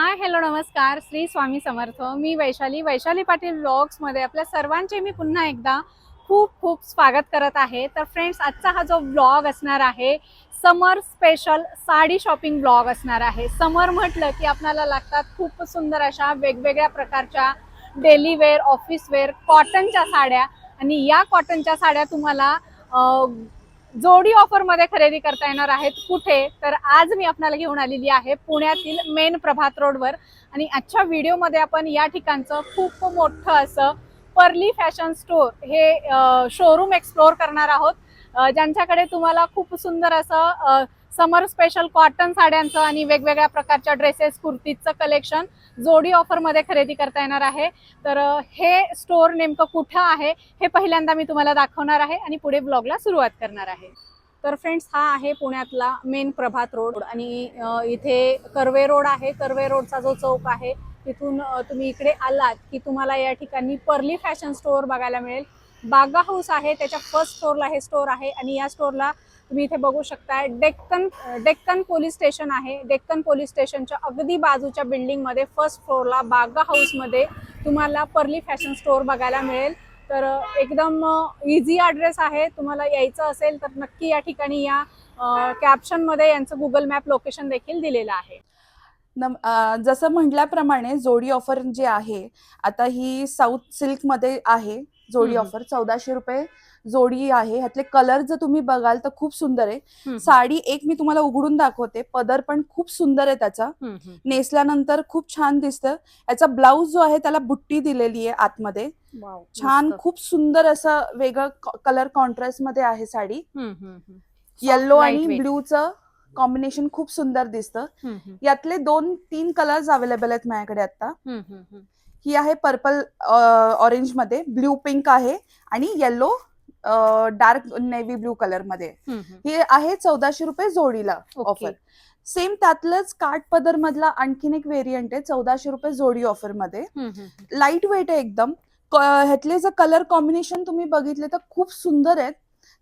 Hi hello नमस्कार, श्री स्वामी समर्थ. मी Vaishali Patil vlogs मध्ये आपल्या सर्वांचे मी पुन्हा एकदा खूप खूप स्वागत करत आहे. तर फ्रेंड्स, आजचा हा जो व्लॉग असणार आहे समर स्पेशल साडी शॉपिंग व्लॉग असणार आहे. समर म्हटलं की आपल्याला लागतात खूप सुंदर अशा वेगवेगळ्या प्रकारच्या डेली वेअर, ऑफिस वेअर कॉटनच्या साड्या. आणि या कॉटनच्या साड्या तुम्हाला जोडी ऑफर मध्ये खरेदी करता येणार आहेत. कुठे तर आज मी आपल्याला घेऊन आलेली आहे पुण्यातील मेन प्रभात रोडवर. आणि आजच्या व्हिडिओमध्ये आपण या ठिकाणचं खूप मोठं असं पर्ली फॅशन स्टोर हे शोरूम एक्सप्लोर करणार आहोत. ज्यांच्याकडे तुम्हाला खूप सुंदर असं समर स्पेशल कॉटन साड्यांचं आणि वेगवेगळ्या प्रकारच्या ड्रेसेस, कुर्तीचं कलेक्शन जोडी ऑफर मध्ये खरेदी करता येणार आहे. तर हे स्टोर नेमकं कुठं आहे हे पहिल्यांदा मी तुम्हाला दाखवणार आहे आणि पुढे ब्लॉगला सुरुवात करणार आहे. तर फ्रेंड्स, हा आहे पुण्यातला मेन प्रभात रोड आणि इथे कर्वे रोड आहे. कर्वे रोडचा जो चौक आहे तिथून तुम्ही इकडे आलात की तुम्हाला या ठिकाणी पर्ली फॅशन स्टोअर बघायला मिळेल. बागा हाऊस आहे, त्याच्या फर्स्ट फ्लोअरला हे स्टोर आहे. आणि या स्टोरला तुम्ही इथे बघू शकता डेक्कन पोलीस स्टेशन आहे. डेक्कन पोलीस स्टेशनच्या अगदी बाजूच्या बिल्डिंग मध्ये फर्स्ट फ्लोअरला बागा हाऊस मध्ये तुम्हाला पर्ली फॅशन स्टोअर बघायला मिळेल. तर एकदम इझी ॲड्रेस आहे. तुम्हाला यायचं असेल तर नक्की या ठिकाणी या. कॅप्शन मध्ये यांचं गुगल मॅप लोकेशन देखील दिलेलं आहे. जसं म्हटल्याप्रमाणे जोडी ऑफर जे आहे आता ही साऊथ सिल्क मध्ये आहे. जोडी ऑफर 1400 रुपये जोडी आहे. ह्यातले कलर जर तुम्ही बघाल तर खूप सुंदर आहे. साडी एक मी तुम्हाला उघडून दाखवते. पदर पण खूप सुंदर आहे त्याचा. नेसल्यानंतर खूप छान दिसतं. याचा ब्लाऊज जो आहे त्याला बुट्टी दिलेली आहे आतमध्ये. छान खूप सुंदर असं वेगळं कलर कॉन्ट्रास्ट मध्ये आहे साडी. येल्लो आणि ब्ल्यूचं कॉम्बिनेशन खूप सुंदर दिसतं. यातले 2-3 कलर्स अवेलेबल आहेत माझ्याकडे आता. ही आहे पर्पल ऑरेंज मध्ये, ब्ल्यू पिंक आहे आणि yellow dark navy blue colour मध्ये. ही आहे 1400 रुपये जोडीला ऑफर. सेम त्यातलंच काठ पदर मधला आणखीन एक व्हेरियंट आहे 1400 रुपये जोडी ऑफर मध्ये. लाईट वेट आहे एकदम. ह्यातले जर कलर कॉम्बिनेशन तुम्ही बघितले तर खूप सुंदर आहेत.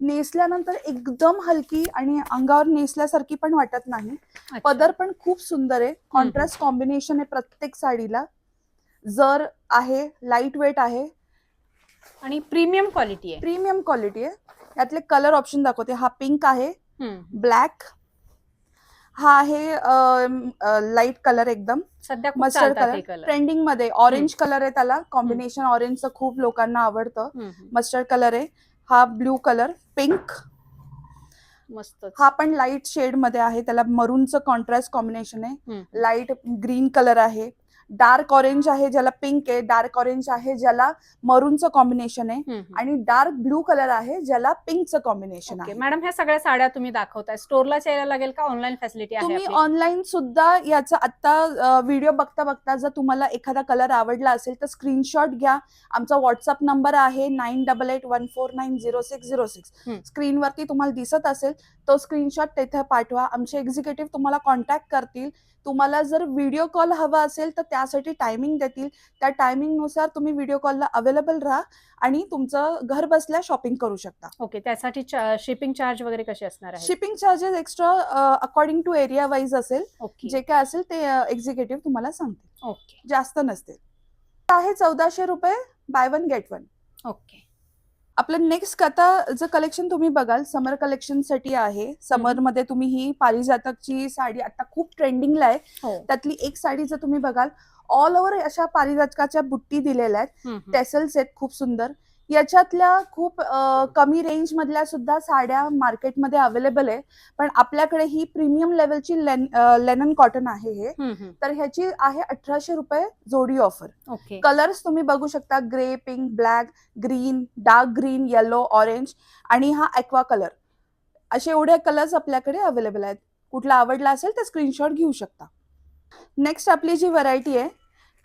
नेसल्यानंतर एकदम हलकी आणि अंगावर नेसल्यासारखी पण वाटत नाही. पदर पण खूप सुंदर आहे. कॉन्ट्रास्ट कॉम्बिनेशन आहे प्रत्येक साडीला. जर आहे, लाईट वेट आहे आणि प्रीमियम क्वालिटी आहे. प्रीमियम क्वालिटी आहे. यातले कलर ऑप्शन दाखवते. हा पिंक आहे, ब्लॅक, हा आहे लाईट कलर एकदम सध्या मस्टर्ड कलर ट्रेंडिंग मध्ये. ऑरेंज कलर आहे त्याला. कॉम्बिनेशन ऑरेंजचं खूप लोकांना आवडतं. मस्टर्ड कलर आहे. हा ब्ल्यू कलर, पिंक मस्त. हा पण लाईट शेड मध्ये आहे. त्याला मरूनचं कॉन्ट्रास्ट कॉम्बिनेशन आहे. लाईट ग्रीन कलर आहे. डार्क ऑरेंज आहे ज्याला पिंक आहे. डार्क ऑरेंज आहे ज्याला मरूनचं कॉम्बिनेशन आहे. आणि डार्क ब्ल्यू कलर आहे ज्याला पिंकचं कॉम्बिनेशन आहे. मॅडम, ह्या सगळ्या साड्या तुम्ही दाखवताय, स्टोरला यायला लागेल का ऑनलाईन फॅसिलिटी आहे? तुम्ही ऑनलाईन सुद्धा याचा आता व्हिडिओ बघता बघता जर तुम्हाला एखादा कलर आवडला असेल तर स्क्रीनशॉट घ्या. आमचा व्हॉट्सअप नंबर आहे 9881490606. स्क्रीनवरती तुम्हाला दिसत असेल तो स्क्रीनशॉट तिथे पाठवा. आमचे एक्झिक्युटिव्ह तुम्हाला कॉन्टॅक्ट करतील. तुम्हाला जर व्हिडिओ कॉल हवा असेल तर त्यासाठी टायमिंग देतील. त्या टायमिंग नुसार तुम्ही व्हिडिओ कॉलला अवेलेबल राहा आणि तुमचं घर बसल्या शॉपिंग करू शकता. ओके. त्यासाठी शिपिंग चार्ज वगैरे कसे असणार आहे? Shipping charges extra according to area wise असेल. जे काय असेल ते एक्झिक्युटिव्ह तुम्हाला सांगतील. ओके. जास्त नसते. आहे 1400 रुपये बाय 1 गेट 1. ओके. आपलं नेक्स्ट आता जर कलेक्शन तुम्ही बघाल समर कलेक्शन साठी आहे. समर मध्ये तुम्ही ही पारिजातकची साडी आता खूप ट्रेंडिंगला आहे. त्यातली एक साडी जर तुम्ही बघाल ऑल ओव्हर अशा पारिजातकाच्या बुट्टी दिलेल्या आहेत. टेसल्स आहेत खूप सुंदर. याच्यातल्या खूप कमी रेंज मधल्या सुद्धा साड्या मार्केटमध्ये अवेलेबल आहे. पण आपल्याकडे ही प्रीमियम लेवलची लेनन कॉटन आहे हे. तर ह्याची आहे 1800 रुपये जोडी ऑफर. कलर्स तुम्ही बघू शकता. Grey, pink, black, green, dark green, yellow, orange आणि हा ॲक्वा कलर. असे एवढे कलर्स आपल्याकडे अवेलेबल आहेत. कुठला आवडला असेल तर स्क्रीनशॉट घेऊ शकता. नेक्स्ट आपली जी व्हरायटी आहे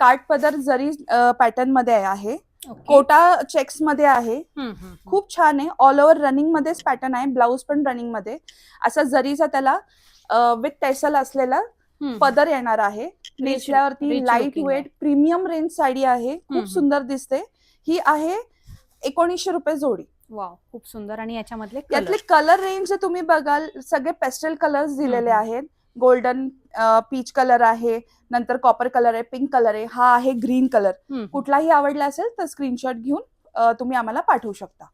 काठ पदर जरी पॅटर्न मध्ये आहे. कोटा चेक्स मध्ये आहे. खूप छान आहे. ऑल ओव्हर रनिंग मध्येच पॅटर्न आहे. ब्लाऊज पण रनिंग मध्ये. असा जरीचा त्याला विथ टेसल असलेला पदर येणार आहे. नेसल्यावरती light weight premium range sari आहे. खूप सुंदर दिसते. ही आहे 1900 रुपये जोडी. वाव, खूप सुंदर. आणि याच्यामधले कलर रेंज तुम्ही बघाल सगळे पेस्टल कलर्स दिलेले आहेत. गोल्डन पीच कलर आहे, नंतर कॉपर कलर आहे, पिंक कलर आहे, हा आहे ग्रीन कलर. कुठलाही आवडला असेल तर स्क्रीनशॉट घेऊन तुम्ही आम्हाला पाठवू शकता.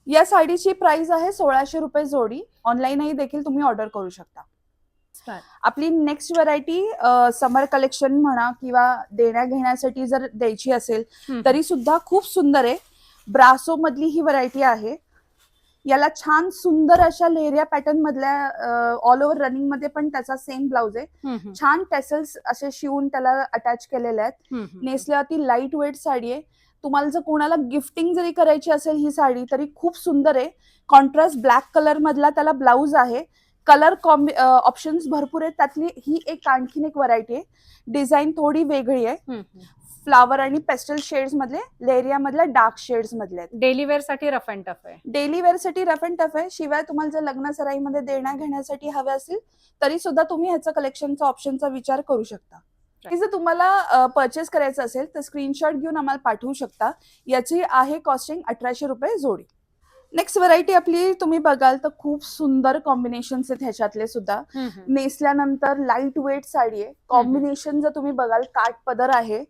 या साडीची प्राइस आहे 1600 रुपये जोडी. ऑनलाईनही देखील तुम्ही ऑर्डर करू शकता. आपली नेक्स्ट व्हरायटी समर कलेक्शन म्हणा किंवा देण्या घेण्यासाठी जर द्यायची असेल तरी सुद्धा खूप सुंदर आहे. ब्रासो मधली ही व्हरायटी आहे. याला छान सुंदर अशा लेहरिया पॅटर्न मधल्या ऑल ओव्हर रनिंग मध्ये पण त्याचा सेम ब्लाउज आहे. छान टेसल्स असे शिवून त्याला अटॅच केलेले आहेत. नेसल्यावरती लाईट वेट साडी आहे. तुम्हाला जर कोणाला गिफ्टिंग जरी करायची असेल ही साडी तरी खूप सुंदर आहे. कॉन्ट्रास्ट ब्लॅक कलर मधला त्याला ब्लाउज आहे. कलर ऑप्शन्स भरपूर आहेत. त्यातली ही एक आणखीन एक व्हरायटी आहे. डिझाईन थोडी वेगळी आहे. फ्लावर आणि पेस्टल शेड्स मधले, लेहरिया मधल्या डार्क शेड्स मधले आहेत. डेली वेअर साठी रफ अँड टफ आहे. डेली वेअर साठी रफ अँड टफ आहे. शिवाय तुम्हाला जर लग्न सराईमध्ये देण्या घेण्यासाठी हवे असतील तरी सुद्धा तुम्ही ह्याचा कलेक्शनचा ऑप्शनचा विचार करू शकता. जर तुम्हाला परचेस करायचं असेल तर स्क्रीनशॉट घेऊन आम्हाला पाठवू शकता. याची आहे कॉस्टिंग 1800 रुपये जोडी. नेक्स्ट व्हरायटी आपली तुम्ही बघाल तर खूप सुंदर कॉम्बिनेशन्स आहेत ह्याच्यातले सुद्धा. नेसल्यानंतर लाईट वेट साडी आहे. कॉम्बिनेशन जर तुम्ही बघाल काठ पदर आहे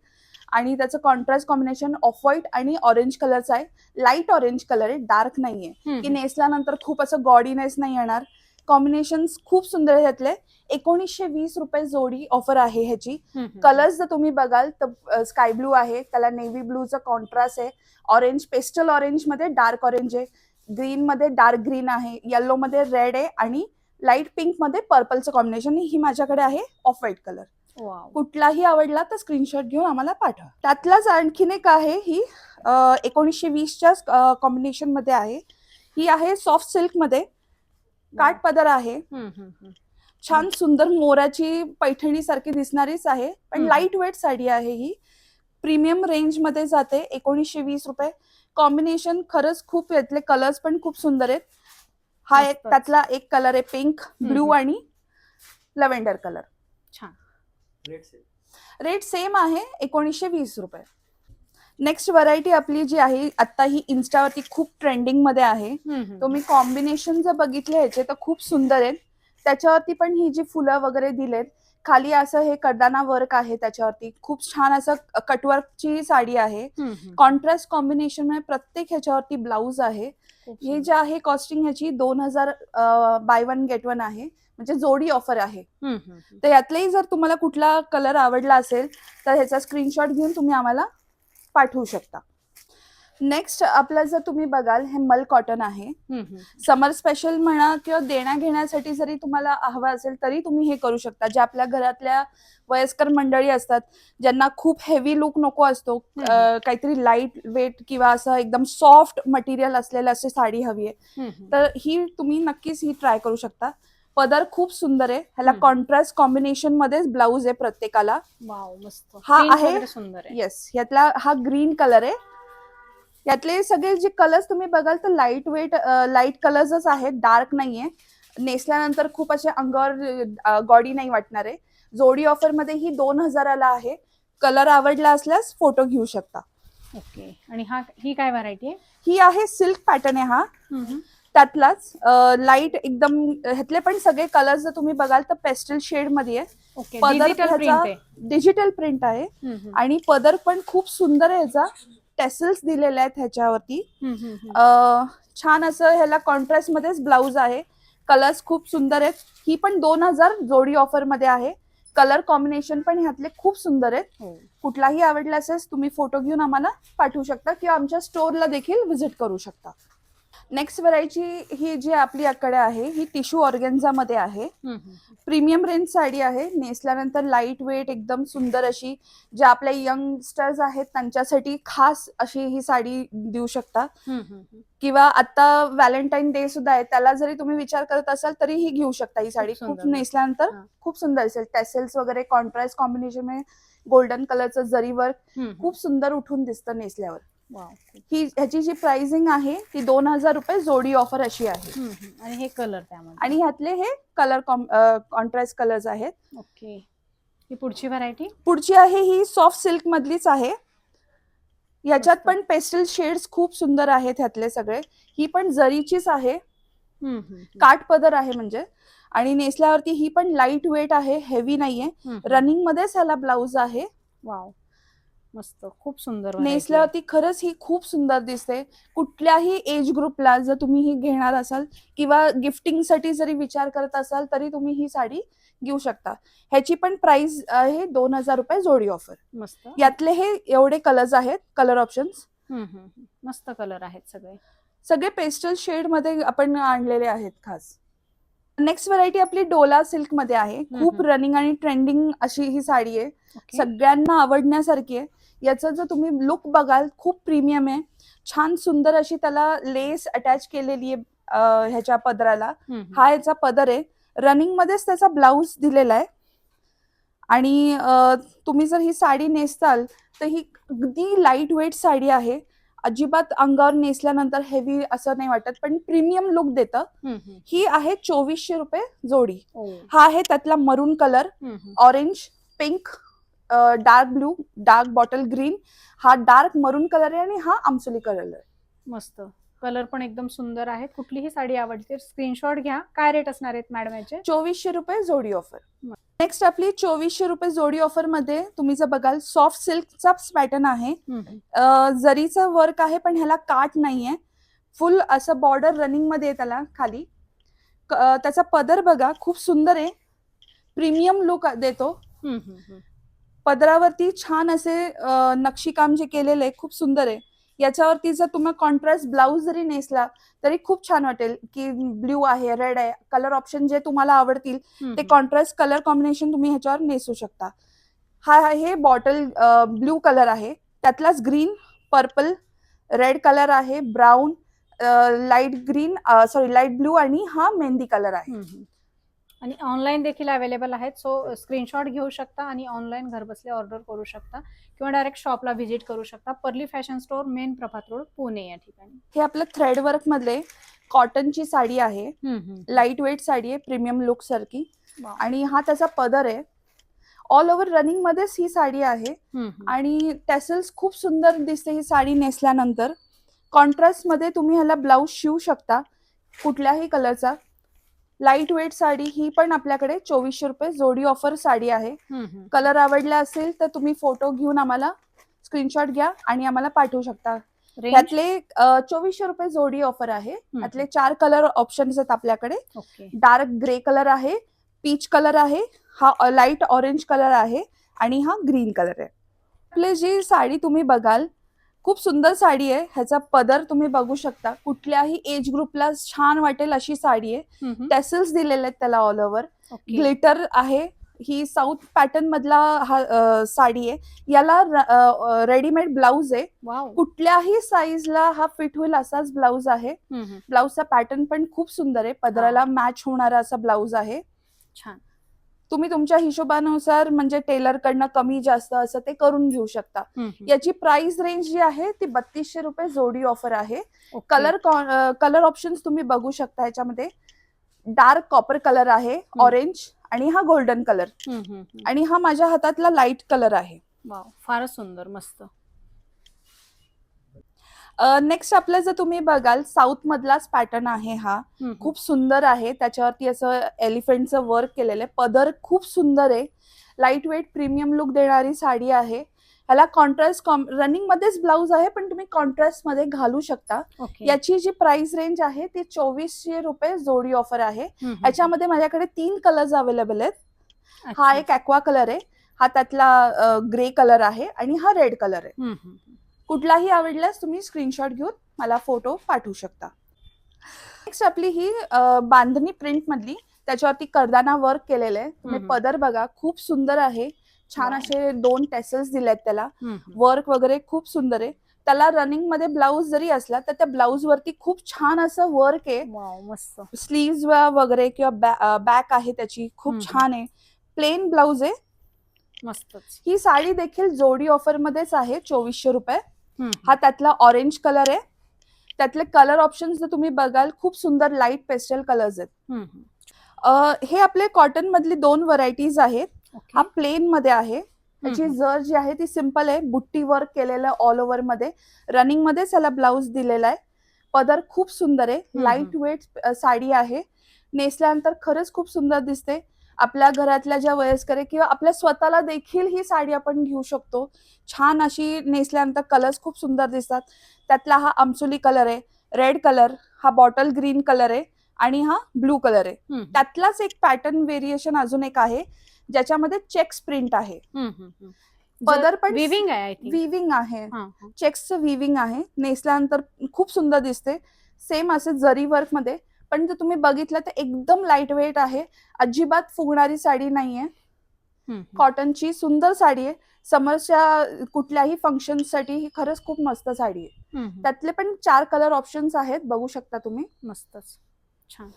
आणि त्याचं कॉन्ट्रास्ट कॉम्बिनेशन ऑफ व्हाईट आणि ऑरेंज कलरचं आहे. लाईट ऑरेंज कलर आहे, डार्क नाहीये की नेसल्यानंतर खूप असं गॉडीनेस नाही येणार. कॉम्बिनेशन खूप सुंदर आहे ह्यातले. 1920 रुपये जोडी ऑफर आहे ह्याची. कलर्स जर तुम्ही बघाल तर स्काय ब्लू आहे, त्याला नेव्ही ब्लूचा कॉन्ट्रास्ट आहे. ऑरेंज, पेस्टल ऑरेंज मध्ये डार्क ऑरेंज आहे. ग्रीन मध्ये डार्क ग्रीन आहे. येलो मध्ये रेड आहे आणि लाईट पिंक मध्ये पर्पलचं कॉम्बिनेशन. ही माझ्याकडे आहे ऑफ व्हाईट कलर. कुठलाही आवडला तर स्क्रीनशॉट घेऊन आम्हाला पाठवा. त्यातलाच आणखीन एक आहे. ही 1920च्या कॉम्बिनेशन मध्ये आहे. ही आहे सॉफ्ट सिल्क मध्ये, काठ पदर आहे. छान सुंदर मोराची पैठणी सारखी दिसणारीच आहे, पण लाईट वेट साडी आहे. ही प्रीमियम रेंज मध्ये जाते. 1920 रुपये. कॉम्बिनेशन खरंच खूप, यातले कलर्स पण खूप सुंदर आहेत. हा एक त्यातला एक कलर आहे पिंक, ब्लू आणि लव्हेंडर कलर. छान. रेट सेम आहे 1920 रुपये. नेक्स्ट व्हरायटी आपली जी आहे आता ही इन्स्टावरती खूप ट्रेंडिंग मध्ये आहे. तुम्ही कॉम्बिनेशन जर बघितले ह्याचे तर खूप सुंदर आहेत. त्याच्यावरती पण ही जी फुलं वगैरे दिलेत, खाली असं हे कर्दाना वर्क आहे. त्याच्यावरती खूप छान असं कटवर्कची साडी आहे. कॉन्ट्रास्ट कॉम्बिनेशन मध्ये प्रत्येक ह्याच्यावरती ब्लाउज आहे. हे जे आहे कॉस्टिंग ह्याची 2000 बाय 1 गेट 1 आहे, म्हणजे जोडी ऑफर आहे. तर यातलेही जर तुम्हाला कुठला कलर आवडला असेल तर ह्याचा स्क्रीनशॉट घेऊन तुम्ही आम्हाला पाठवू शकता. नेक्स्ट आपलं जर तुम्ही बघाल हे मल कॉटन आहे. समर स्पेशल म्हणा किंवा देण्या घेण्यासाठी जरी तुम्हाला हवं असेल तरी तुम्ही हे करू शकता. जे आपल्या घरातल्या वयस्कर मंडळी असतात ज्यांना खूप हेवी लुक नको असतो, काहीतरी लाईट वेट किंवा असं एकदम सॉफ्ट मटेरियल असलेलं अशी साडी हवी आहे, तर ही तुम्ही नक्कीच ही ट्राय करू शकता. पदर खूप सुंदर आहे. ह्याला कॉन्ट्रास्ट कॉम्बिनेशन मध्येच ब्लाउज आहे प्रत्येकाला. मस्त. हा आहे सुंदर आहे. येस, यातला हा ग्रीन कलर आहे. यातले सगळे जे कलर्स तुम्ही बघाल तर लाईट वेट लाईट कलर्सच आहेत, डार्क नाहीये. नेसल्यानंतर खूप असे अंगावर गॉडी नाही वाटणार आहे. जोडी ऑफर मध्ये ही 2000ला आहे. कलर आवडला असल्यास फोटो घेऊ शकता. ओके. आणि ही काय व्हरायटी आहे? ही आहे सिल्क पॅटर्न आहे हा. त्यातलाच लाईट एकदम. ह्यातले पण सगळे कलर्स जर तुम्ही बघाल तर पेस्टल शेड मध्ये आहे. डिजिटल प्रिंट आहे आणि पदर पण खूप सुंदर आहे. ह्याचा टेसल्स दिलेले आहेत ह्याच्यावरती. छान असं ह्याला कॉन्ट्रास्ट मध्येच ब्लाउज आहे. कलर्स खूप सुंदर आहेत. ही पण 2000 जोडी ऑफर मध्ये आहे. कलर कॉम्बिनेशन पण ह्यातले खूप सुंदर आहेत. कुठलाही आवडला असेल तुम्ही फोटो घेऊन आम्हाला पाठवू शकता किंवा आमच्या स्टोअरला देखील व्हिजिट करू शकता. नेक्स्ट व्हरायटी ही जी आपल्याकडे आहे ही टिश्यू ऑर्गेन्झा मध्ये आहे. प्रीमियम रेंज साडी आहे. नेसल्यानंतर लाईट वेट एकदम सुंदर अशी, जे आपल्या यंगस्टर्स आहेत त्यांच्यासाठी खास अशी ही साडी देऊ शकता. किंवा आता व्हॅलेंटाईन डे सुद्धा आहे, त्याला जरी तुम्ही विचार करत असाल तरी ही घेऊ शकता. ही साडी खूप नेसल्यानंतर खूप सुंदर असेल. टेसल्स वगैरे कॉन्ट्रास्ट कॉम्बिनेशन मध्ये गोल्डन कलरचं जरी वर्क खूप सुंदर उठून दिसतं नेसल्यावर. ही ह्याची जी प्राइसिंग आहे ती 2000 रुपये जोडी ऑफर अशी आहे. आणि हे कलर त्यामध्ये, आणि ह्यातले हे कलर कॉन्ट्रास्ट कलर्स आहेत. ओके. ही पुढची व्हरायटी पुढची आहे ही सॉफ्ट सिल्क मधलीच आहे. याच्यात पण पेस्टल शेड्स खूप सुंदर आहेत ह्यातले सगळे. ही पण जरीचीच आहे. काठ पदर आहे म्हणजे, आणि नेसल्यावरती ही पण लाईट वेट आहे, हेवी नाहीये. रनिंग मध्येच ह्याला ब्लाउज आहे. वाव, मस्त, खूप सुंदर variety आहे. नेसल्यावरती खरंच ही खूप सुंदर दिसते. कुठल्याही एज ग्रुपला जर तुम्ही ही घेणार असाल किंवा गिफ्टिंग साठी जरी विचार करत असाल तरी तुम्ही ही साडी घेऊ शकता. ह्याची पण प्राइस आहे 2000 रुपये जोडी ऑफर. मस्त. यातले हे एवढे कलर्स आहेत, कलर ऑप्शन्स. मस्त कलर आहेत सगळे. सगळे पेस्टल शेड मध्ये आपण आणलेले आहेत खास. नेक्स्ट व्हरायटी आपली डोला सिल्क मध्ये आहे. खूप रनिंग आणि ट्रेंडिंग अशी ही साडी आहे. सगळ्यांना आवडण्यासारखी आहे. याचा जर तुम्ही लुक बघाल खूप प्रीमियम आहे. छान सुंदर अशी त्याला लेस अटॅच केलेली आहे ह्याच्या पदराला. हा याचा पदर आहे. रनिंग मध्येच त्याचा ब्लाउज दिलेला आहे. आणि तुम्ही जर ही साडी नेसताल तर ही अगदी लाईट वेट साडी आहे. अजिबात अंगावर नेसल्यानंतर हेवी असं नाही वाटत, पण प्रीमियम लुक देतं. ही आहे 2400 रुपये जोडी. हा आहे त्यातला मरून colour, orange, pink, dark blue, dark bottle green. हा डार्क मरून कलर आहे आणि हा आमसुली कलर आहे. मस्त कलर पण एकदम सुंदर आहेत. कुठलीही साडी आवडते स्क्रीनशॉट घ्या. काय रेट असणार आहेत मॅडम याचे? 2400 रुपये जोडी ऑफर. नेक्स्ट आपली 2400 रुपये जोडी ऑफर मध्ये तुम्ही जर बघाल सॉफ्ट सिल्कचा पॅटर्न आहे. जरीचं वर्क आहे पण ह्याला काट नाहीये. फुल असं बॉर्डर रनिंग मध्ये त्याला खाली. त्याचा पदर बघा खूप सुंदर आहे. प्रीमियम लुक देतो. पदरावरती छान असे नक्षीकाम जे केलेले आहे खूप सुंदर आहे. याच्यावरती जर तुम्ही कॉन्ट्रास्ट ब्लाउज जरी नेसला तरी खूप छान वाटेल. की ब्ल्यू आहे, रेड आहे, कलर ऑप्शन जे तुम्हाला आवडतील ते कॉन्ट्रास्ट कलर कॉम्बिनेशन तुम्ही ह्याच्यावर नेसू शकता. हा हे बॉटल ब्ल्यू कलर आहे. त्यातलाच ग्रीन, पर्पल, रेड कलर आहे, brown, light green, sorry light blue आणि हा मेहंदी कलर आहे. आणि ऑनलाईन देखील अवेलेबल आहेत. सो स्क्रीनशॉट घेऊ शकता आणि ऑनलाईन घर बसल्या ऑर्डर करू शकता किंवा डायरेक्ट शॉपला व्हिजिट करू शकता. पर्ली फॅशन स्टोअर, मेन प्रभात रोड, पुणे या ठिकाणी. हे आपलं थ्रेड वर्क मधले कॉटनची साडी आहे. लाईट वेट साडी आहे, प्रीमियम लुक सारखी. आणि हा त्याचा पदर आहे. ऑल ओव्हर रनिंग मध्येच ही साडी आहे. आणि टॅसल्स खूप सुंदर दिसते ही साडी नेसल्यानंतर. कॉन्ट्रास्ट मध्ये तुम्ही ह्याला ब्लाउज शिवू शकता कुठल्याही कलरचा. लाईट वेट साडी ही पण आपल्याकडे 2400 रुपये जोडी ऑफर साडी आहे. कलर आवडला असेल तर तुम्ही फोटो घेऊन आम्हाला स्क्रीनशॉट घ्या आणि आम्हाला पाठवू शकता. यातले 2400 रुपये जोडी ऑफर आहे. यातले 4 कलर ऑप्शन्स आहेत आपल्याकडे. डार्क ग्रे कलर आहे, पीच कलर आहे, हा लाईट ऑरेंज कलर आहे आणि हा ग्रीन कलर आहे. आपली जी साडी तुम्ही बघाल खूप सुंदर साडी आहे. ह्याचा पदर तुम्ही बघू शकता. कुठल्याही एज ग्रुपला छान वाटेल अशी साडी आहे. टॅसल्स दिलेले आहेत त्याला ऑल ओव्हर. ग्लिटर आहे. ही साऊथ पॅटर्न मधला हा साडी आहे. याला रेडीमेड ब्लाउज आहे. कुठल्याही साईजला हा फिट होईल असाच ब्लाउज आहे. ब्लाउजचा पॅटर्न पण खूप सुंदर आहे. पदराला मॅच होणारा असा ब्लाउज आहे. छान. तुम्ही तुमच्या हिशोबानुसार म्हणजे टेलर कडनं कमी जास्त असं ते करून घेऊ शकता. याची प्राइस रेंज जी आहे ती 3200 रुपये जोडी ऑफर आहे. कलर ऑप्शन्स तुम्ही बघू शकता. ह्याच्यामध्ये डार्क कॉपर कलर आहे, ऑरेंज आणि हा गोल्डन कलर आणि हा माझ्या हातातला लाईट कलर आहे. फारच सुंदर, मस्त. नेक्स्ट आपलं जर तुम्ही बघाल साऊथ मधलाच पॅटर्न आहे. हा खूप सुंदर आहे. त्याच्यावरती असं एलिफंटचं वर्क केलेलं आहे. पदर खूप सुंदर आहे. लाईट वेट प्रीमियम लुक देणारी साडी आहे. ह्याला कॉन्ट्रास्ट रनिंग मध्येच ब्लाउज आहे पण तुम्ही कॉन्ट्रास्ट मध्ये घालू शकता. याची जी प्राइस रेंज आहे ती 2400 रुपये जोडी ऑफर आहे. याच्यामध्ये माझ्याकडे 3 कलर्स अवेलेबल आहेत. हा एक ॲक्वा कलर आहे, हा त्यातला ग्रे कलर आहे आणि हा रेड कलर आहे. कुठलाही आवडल्यास तुम्ही स्क्रीनशॉट घेऊन मला फोटो पाठवू शकता. नेक्स्ट आपली ही बांधणी प्रिंट मधली, त्याच्यावरती करदाना वर्क केलेलं आहे. तुम्ही पदर बघा खूप सुंदर आहे. छान असे 2 टॅसल्स दिलेत त्याला. वर्क वगैरे खूप सुंदर आहे. त्याला रनिंग मध्ये ब्लाउज जरी असला तर त्या ब्लाउज वरती खूप छान असं वर्क आहे. मस्त. स्लीव्ज वगैरे किंवा बॅक आहे त्याची खूप छान आहे. प्लेन ब्लाउज आहे. मस्त. ही साडी देखील जोडी ऑफर मध्येच आहे 2400 रुपये. हा त्यातला ऑरेंज कलर आहे. त्यातले कलर ऑप्शन जर तुम्ही बघाल खूप सुंदर लाईट पेस्टल कलर्स आहेत. हे आपले कॉटन मधली 2 व्हरायटीज आहेत. हा प्लेन मध्ये आहे. त्याची जर जी आहे ती सिंपल आहे. बुट्टी वर्क केलेलं ऑल ओव्हर मध्ये. रनिंग मध्येच याला ब्लाउज दिलेला आहे. पदर खूप सुंदर आहे. लाईट वेट साडी आहे. नेसल्यानंतर खरंच खूप सुंदर दिसते. आपल्या घरातल्या ज्या वयस्कर आहे किंवा आपल्या स्वतःला देखील ही साडी आपण घेऊ शकतो. छान अशी नेसल्यानंतर कलर्स खूप सुंदर दिसतात. त्यातला हा आमसुली कलर आहे, रेड कलर, हा बॉटल ग्रीन कलर आहे आणि हा ब्लू कलर आहे. त्यातलाच एक पॅटर्न व्हेरिएशन अजून एक आहे ज्याच्यामध्ये चेक्स प्रिंट आहे. पदर पण विविंग आहे, I think. विविंग आहे, चेक्सचं विविंग आहे. नेसल्यानंतर खूप सुंदर दिसते. सेम असे जरी वर्क मध्ये, पण जर तुम्ही बघितलं तर एकदम लाईट वेट आहे. अजिबात फुगणारी साडी नाहीये. कॉटनची सुंदर साडी आहे. समरच्या कुठल्याही फंक्शन साठी ही खरंच खूप मस्त साडी आहे. त्यातले पण 4 कलर ऑप्शन्स आहेत, बघू शकता तुम्ही. मस्तच छान.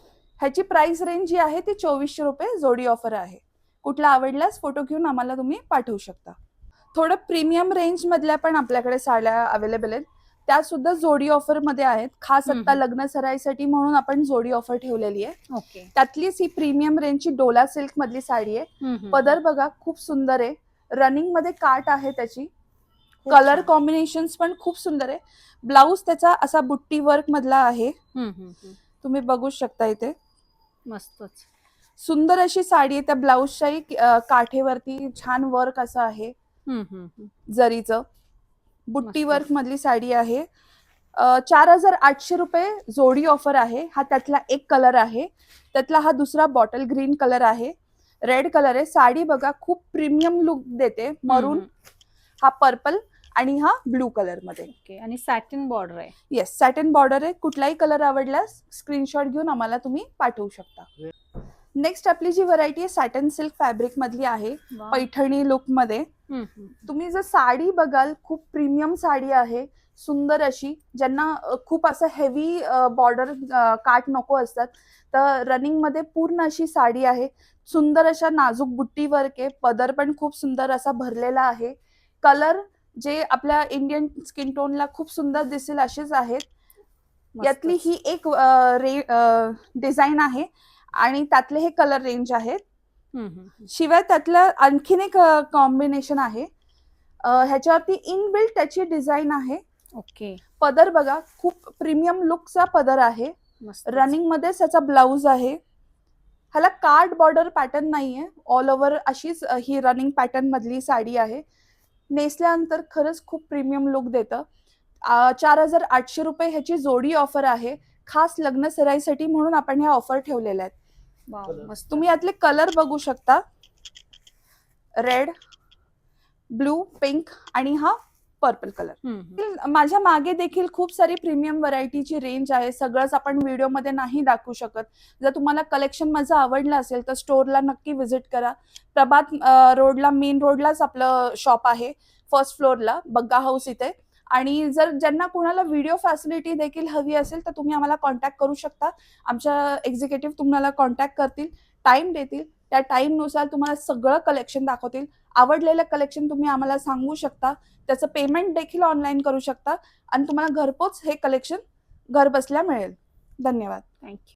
ह्याची प्राइस रेंज जी आहे ती 2400 रुपये जोडी ऑफर आहे. कुठला आवडल्यास फोटो घेऊन आम्हाला तुम्ही पाठवू शकता. थोडं प्रीमियम रेंज मधल्या पण आपल्याकडे साड्या अवेलेबल आहेत, त्या सुद्धा जोडी ऑफर मध्ये आहेत. खास आता लग्न सराईसाठी म्हणून आपण जोडी ऑफर ठेवलेली आहे. ओके. त्यातलीच ही प्रीमियम रेंजची डोला सिल्क मधली साडी आहे. पदर बघा खूप सुंदर आहे. रनिंग मध्ये काट आहे त्याची. कलर कॉम्बिनेशन पण खूप सुंदर आहे. ब्लाऊज त्याचा असा बुट्टी वर्क मधला आहे. तुम्ही बघू शकता इथे. मस्तच सुंदर अशी साडी आहे. त्या ब्लाऊजच्याही काठेवरती छान वर्क असं आहे. जरीचं बुट्टी वर्क मधली साडी आहे. 4800 रुपये जोडी ऑफर आहे. हा त्यातला एक कलर आहे. त्यातला हा दुसरा बॉटल ग्रीन कलर आहे. रेड कलर आहे. साडी बघा खूप प्रीमियम लुक देते. मरून, हा पर्पल आणि हा ब्लू कलर मध्ये. ओके. आणि सॅटिन बॉर्डर आहे. येस, सॅटिन बॉर्डर आहे. कुठलाही कलर आवडल्यास स्क्रीनशॉट घेऊन आम्हाला तुम्ही पाठवू शकता. नेक्स्ट आपली जी व्हरायटी आहे सॅटिन सिल्क फॅब्रिक मधली आहे, पैठणी लुक मध्ये. तुम्ही जर साडी बघाल, खूप प्रीमियम साडी आहे. सुंदर अशी, ज्यांना खूप असं हेवी बॉर्डर काट नको असतात, तर रनिंग मध्ये पूर्ण अशी साडी आहे. सुंदर अशा नाजूक बुट्टी वर्क आहे. पदर पण खूप सुंदर असा भरलेला आहे. कलर जे आपल्या इंडियन स्किन टोनला खूप सुंदर दिसेल असेच आहेत. यातली ही एक डिझाईन आहे आणि त्यातले हे कलर रेंज आहेत. शिवाय त्यातलं आणखीन एक कॉम्बिनेशन आहे. ह्याच्यावरती इनबिल्ट त्याची डिझाईन आहे. ओके. पदर बघा खूप प्रीमियम लुकचा पदर आहे. रनिंग मध्ये त्याचा ब्लाऊज आहे. ह्याला कार्ड बॉर्डर पॅटर्न नाहीये, ऑल ओव्हर अशीच ही रनिंग पॅटर्न मधली साडी आहे. नेसल्यानंतर खरंच खूप प्रीमियम लुक देतं. 4800 रुपये ह्याची जोडी ऑफर आहे. खास लग्न सराईसाठी म्हणून आपण ह्या ऑफर ठेवलेल्या आहेत. तुम्ही यातले कलर बघू शकता. रेड, ब्लू, पिंक आणि हा पर्पल कलर. माझ्या मागे देखील खूप सारी प्रीमियम व्हरायटीची रेंज आहे. सगळंच आपण व्हिडिओमध्ये नाही दाखवू शकत. जर तुम्हाला कलेक्शन माझं आवडलं असेल तर स्टोअरला नक्की व्हिजिट करा. प्रभात रोडला, मेन रोडलाच आपलं शॉप आहे, फर्स्ट फ्लोअरला, बग्गा हाऊस इथे. आणि जर ज्यांना कोणाला व्हिडिओ फॅसिलिटी देखील हवी असेल तर तुम्ही आम्हाला कॉन्टॅक्ट करू शकता. आमच्या एक्झिक्युटिव्ह तुम्हाला कॉन्टॅक्ट करतील, टाइम देतील. त्या टाइमनुसार तुम्हाला सगळं कलेक्शन दाखवतील. आवडलेलं कलेक्शन तुम्ही आम्हाला सांगू शकता. त्याचं पेमेंट देखील ऑनलाईन करू शकता आणि तुम्हाला घरपोच हे कलेक्शन घर बसल्या मिळेल. धन्यवाद. थँक्यू.